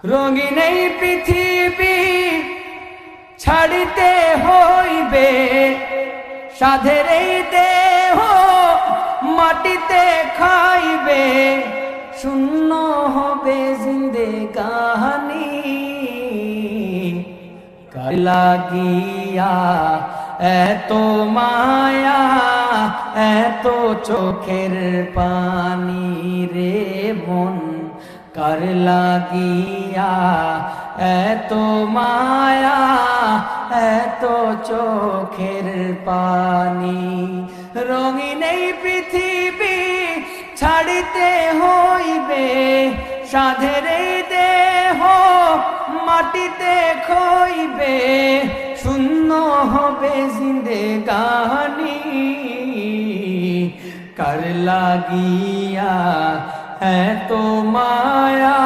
রঙিন এই পৃথিবী ছাড়িতে হইবে, সাধের এই দেহ মাটিতে খাইবে, শূন্য হবে জিন্দেগানি। কার লাগিয়া এত মায়া, এত চোখের পানি রে মন, কার লাগিয়া এত মায়া, এত চোখের পানি। রঙিন এই পৃথিবী ছাড়িতে হইবে, সাধের এই দেহ মাটিতে খইবে, শূন্য হবে জিন্দেগানি। কার লাগিয়া এত মায়া,